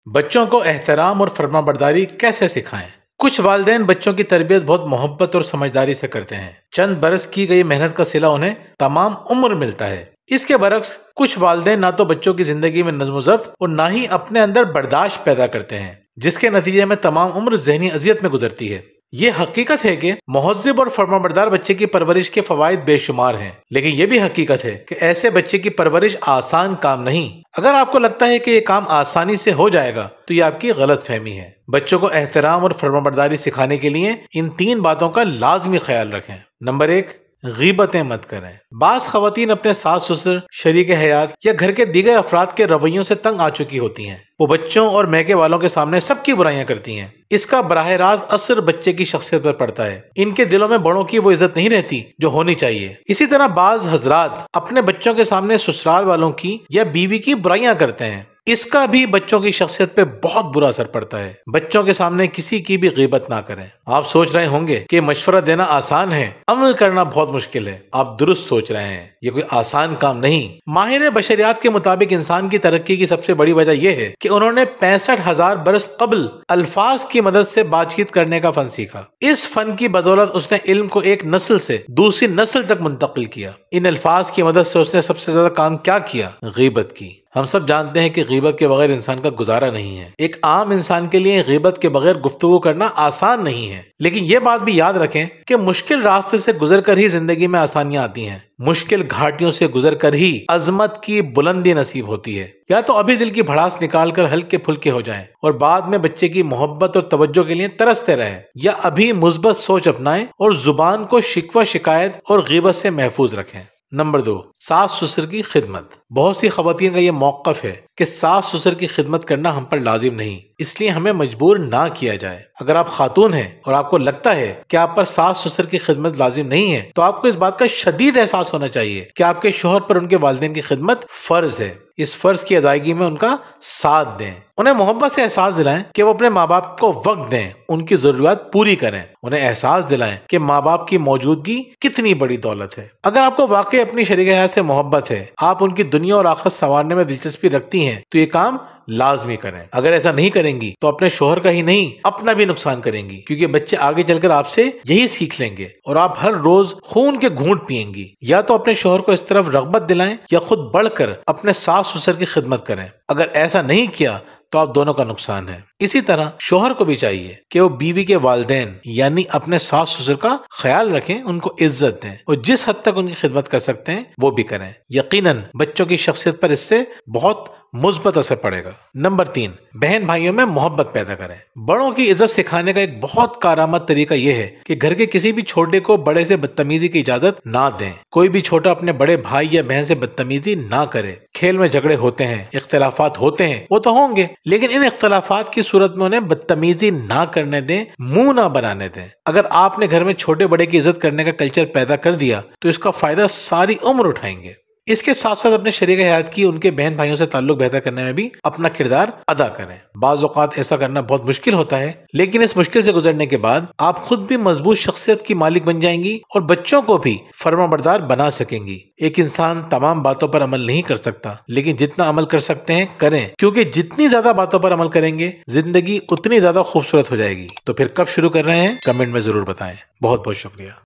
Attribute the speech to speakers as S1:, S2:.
S1: बच्चों को एहतराम और फर्माबरदारी कैसे सिखाएं? कुछ वालिदैन बच्चों की तरबियत बहुत मोहब्बत और समझदारी से करते हैं। चंद बरस की गई मेहनत का सिला उन्हें तमाम उम्र मिलता है। इसके बरक्स कुछ वालिदैन ना तो बच्चों की जिंदगी में नज़्म ज़ब्त और ना ही अपने अंदर बर्दाश्त पैदा करते हैं, जिसके नतीजे में तमाम उम्र ज़हनी अजियत में गुजरती है। ये हकीकत है कि मुहज़्ज़ब और फर्माबरदार बच्चे की परवरिश के फवाइद बेशुमार हैं, लेकिन ये भी हकीकत है कि ऐसे बच्चे की परवरिश आसान काम नहीं। अगर आपको लगता है कि ये काम आसानी से हो जाएगा तो ये आपकी गलत फहमी है। बच्चों को एहतराम और फर्माबरदारी सिखाने के लिए इन 3 बातों का लाजमी ख्याल रखें। नंबर 1, गीबतें मत करें। बास खवातीन अपने सास ससुर, शरीक हयात या घर के दीगर अफराद के रवैयों से तंग आ चुकी होती हैं। वो बच्चों और मैके वालों के सामने सबकी बुराइयां करती हैं। इसका बराह रास्त असर बच्चे की शख्सियत पर पड़ता है। इनके दिलों में बड़ों की वो इज्जत नहीं रहती जो होनी चाहिए। इसी तरह बाज हजरात अपने बच्चों के सामने ससुराल वालों की या बीवी की बुराइयां करते हैं। इसका भी बच्चों की शख्सियत पे बहुत बुरा असर पड़ता है। बच्चों के सामने किसी की भी गीबत ना करें। आप सोच रहे होंगे कि मशवरा देना आसान है, अमल करना बहुत मुश्किल है। आप दुरुस्त सोच रहे हैं, ये कोई आसान काम नहीं। माहिर बशरियात के मुताबिक इंसान की तरक्की की सबसे बड़ी वजह यह है कि उन्होंने 65,000 बरस कबल अल्फाज की मदद से बातचीत करने का फन सीखा। इस फन की बदौलत उसने इल्म को एक नस्ल से दूसरी नस्ल तक मुंतकिल किया। इन अल्फाज की मदद से उसने सबसे ज्यादा काम क्या किया? गीबत की। हम सब जानते हैं कि गीबत के बगैर इंसान का गुजारा नहीं है। एक आम इंसान के लिए गीबत के बगैर गुफ्तगू करना आसान नहीं है, लेकिन ये बात भी याद रखें कि मुश्किल रास्ते से गुजर कर ही जिंदगी में आसानियां आती हैं। मुश्किल घाटियों से गुजर कर ही अजमत की बुलंदी नसीब होती है। या तो अभी दिल की भड़ास निकाल कर हल्के फुल्के हो जाएं और बाद में बच्चे की मोहब्बत और तवज्जो के लिए तरसते रहें, या अभी मुस्बत सोच अपनाएं और जुबान को शिकवा शिकायत और गीबत से महफूज रखें। नंबर 2, सास ससुर की खिदमत। बहुत सी खवातीन का ये मौक़िफ़ है कि सास ससुर की खिदमत करना हम पर लाजिम नहीं, इसलिए हमें मजबूर ना किया जाए। अगर आप खातून हैं और आपको लगता है कि आप पर सास ससुर की खिदमत लाजिम नहीं है, तो आपको इस बात का शदीद एहसास होना चाहिए कि आपके शोहर पर उनके वालिदैन की खिदमत फर्ज है। इस फर्ज की अदायगी में उनका साथ दें। उन्हें मोहब्बत से एहसास दिलाएं कि वो अपने माँ बाप को वक्त दें, उनकी जरूरियात पूरी करें। उन्हें एहसास दिलाएं कि माँ बाप की मौजूदगी कितनी बड़ी दौलत है। अगर आपको वाकई अपनी शरीक हयात से मोहब्बत है, आप उनकी दुनिया और आखिरत संवारने में दिलचस्पी रखती हैं, तो ये काम लाजमी करें। अगर ऐसा नहीं करेंगी तो अपने शोहर का ही नहीं अपना भी नुकसान करेंगी, क्योंकि बच्चे आगे चलकर आपसे यही सीख लेंगे और आप हर रोज खून के घूंट पिएंगी। या तो अपने शोहर को इस तरफ रगबत दिलाएं या खुद बढ़कर अपने सास ससुर की खिदमत करें। अगर ऐसा नहीं किया तो आप दोनों का नुकसान है। इसी तरह शोहर को भी चाहिए कि वो बीवी के वालिदैन यानी अपने सास ससुर का ख्याल रखें, उनको इज्जत दें और जिस हद तक उनकी खिदमत कर सकते हैं वो भी करें। यकीनन बच्चों की शख्सियत पर इससे बहुत मुस्बत असर पड़ेगा। नंबर 3, बहन भाइयों में मोहब्बत पैदा करें। बड़ों की इज्जत सिखाने का एक बहुत कारआमद तरीका यह है कि घर के किसी भी छोटे को बड़े से बदतमीजी की इजाजत ना दें। कोई भी छोटा अपने बड़े भाई या बहन से बदतमीजी ना करे। खेल में झगड़े होते हैं, इख्तिलाफात होते हैं, वो तो होंगे, लेकिन इन इख्तिलाफात की सूरत में उन्हें बदतमीजी ना करने दें, मुंह ना बनाने दें। अगर आपने घर में छोटे बड़े की इज्जत करने का कल्चर पैदा कर दिया तो इसका फायदा सारी उम्र उठाएंगे। इसके साथ साथ अपने शरीक हयात की उनके बहन भाइयों से ताल्लुक बेहतर करने में भी अपना किरदार अदा करें। बाज़ औक़ात ऐसा करना बहुत मुश्किल होता है, लेकिन इस मुश्किल से गुजरने के बाद आप खुद भी मजबूत शख्सियत की मालिक बन जाएंगी और बच्चों को भी फर्माबरदार बना सकेंगी। एक इंसान तमाम बातों पर अमल नहीं कर सकता, लेकिन जितना अमल कर सकते हैं करें, क्योंकि जितनी ज्यादा बातों पर अमल करेंगे जिंदगी उतनी ज्यादा खूबसूरत हो जाएगी। तो फिर कब शुरू कर रहे हैं, कमेंट में जरूर बताएं। बहुत बहुत शुक्रिया।